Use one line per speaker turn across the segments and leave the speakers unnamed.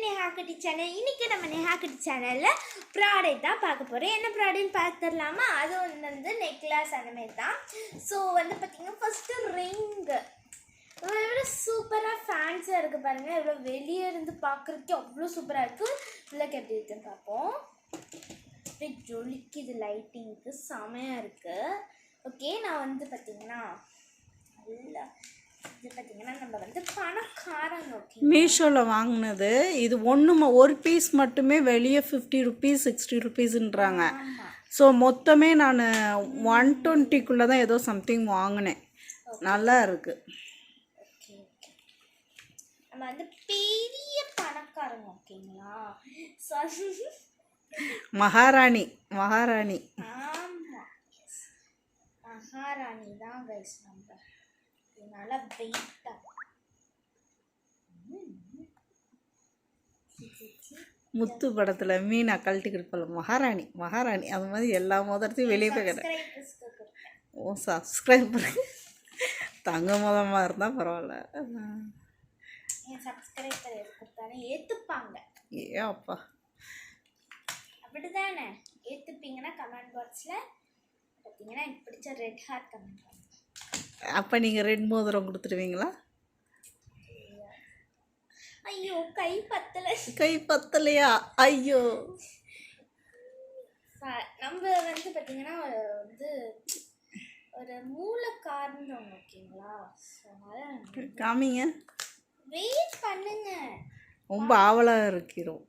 நேஹா குட்டி சேனல். இன்னைக்கு நம்ம நேஹா குட்டி சேனலில் ப்ராடக்ட் தான் பார்க்க போகிறோம். என்ன ப்ராடக்ட்னு பார்த்துடலாமா? அது வந்து நெக்லஸ் அந்த மாதிரி தான். ஸோ வந்து பார்த்திங்கன்னா ஃபஸ்ட்டு ரிங்கு எவ்வளோ சூப்பராக ஃபேன்ஸாக இருக்குது பாருங்கள். எவ்வளோ வெளியே இருந்து பார்க்குறதுக்கு அவ்வளோ சூப்பராக இருக்குது. உள்ளக்கு எப்படி இருக்குன்னு பார்ப்போம். அப்படியே ஜொலிக்குது, லைட்டிங்க்கு செமையாக இருக்குது. ஓகே, நான் வந்து பார்த்திங்கன்னா நல்லா இது பார்த்தீங்கன்னா நம்ம வந்து பணக்காரங்க. ஓகே,
மீஷோவில் வாங்கினது இது ஒரு பீஸ் மட்டுமே வெளியே 50 ருபீஸ் 60 ருபீஸ்ன்றாங்க. ஸோ மொத்தமே நான் 120க்குள்ளே தான் ஏதோ சம்திங் வாங்கினேன். நல்லா இருக்குது.
ஓகே ஓகே, நம்ம வந்து பெரிய பணக்காரங்க. ஓகேங்களா?
மகாராணி மகாராணி
ஆமாம், மகாராணி தான் கைஸ். நம்ம நல்லா வெயிட்டா
முத்து படத்தில் மீனா கழட்டிக்கிட்டு போல மகாராணி மகாராணி அது மாதிரி எல்லா மோதிரத்தையும் வெளியே போய் கிடையாது. ஓ, சப்ஸ்கிரைபர் தங்க மோதமாக இருந்தால் பரவாயில்ல.
சப்ஸ்கிரைபர் கொடுத்தாலே ஏற்றுப்பாங்க.
ஏ அப்பா,
அப்படிதானே? ஏற்றுப்பீங்கன்னா கமெண்ட் பாக்ஸில் பார்த்தீங்கன்னா எனக்கு பிடிச்ச ரெட் ஹார்ட் கமெண்ட் பாக்ஸ்.
அப்போ நீங்கள் ரெட் மோதிரம் கொடுத்துடுவீங்களா?
ஐயோ, கை பத்தலை.
கை பத்தலையா? ஐயோ,
நம்ம வந்து பார்த்தீங்கன்னா வந்து ஒரு மூளைக்காரன்னு ஒன்று. ஓகேங்களா?
காமிங்க,
வெயிட் பண்ணுங்க.
ரொம்ப ஆவலாக இருக்கிறோம்.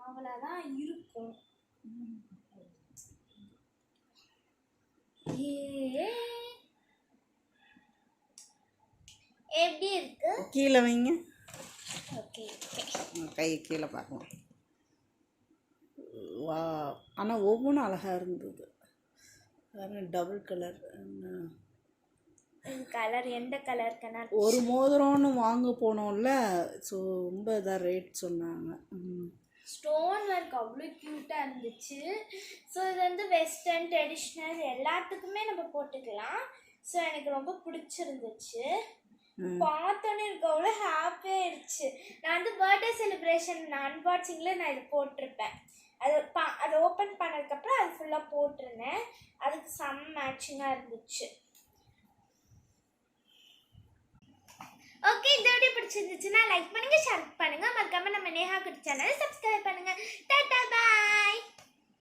ஆவலாக தான் இருக்கும். எப்படி இருக்கு?
கீழே வைங்க.
ஓகே,
கை கீழே பார்க்கலாம். வா, ஆனால் ஒவ்வொன்றும் அழகாக இருந்தது. Double colour.
கலர் எந்த கலர் கலர்?
ஒரு மோதிரம்னு வாங்க போனோம்ல, ஸோ ரொம்ப இதாக ரேட் சொன்னாங்க.
ஸ்டோன் ஒர்க் அவ்வளோ க்யூட்டாக இருந்துச்சு. ஸோ இது வந்து வெஸ்டர்ன் ட்ரெடிஷ்னல் எல்லாத்துக்குமே நம்ம போட்டுக்கலாம். ஸோ எனக்கு ரொம்ப பிடிச்சிருந்துச்சு. பார்த்தோன்னே எனக்கு அவ்வளோ ஹாப்பியாக ஆயிடுச்சு. நான் வந்து பர்த்டே செலிப்ரேஷன் அன்பாக்சிங்கில் நான் இது போட்டிருப்பேன். அதை ஓப்பன் பண்ணதுக்கப்புறம் அது ஃபுல்லாக போட்டிருந்தேன். அதுக்கு செம்ம மேட்சிங்காக இருந்துச்சு. ஓகே, இந்த வீடியோ பிடிச்சிருந்துச்சுன்னா லைக் பண்ணுங்கள், ஷேர் பண்ணுங்கள். மறக்காமல் நம்ம நேஹா குட்டி சேனலை சப்ஸ்கிரைப் பண்ணுங்கள். டாடா, பாய்.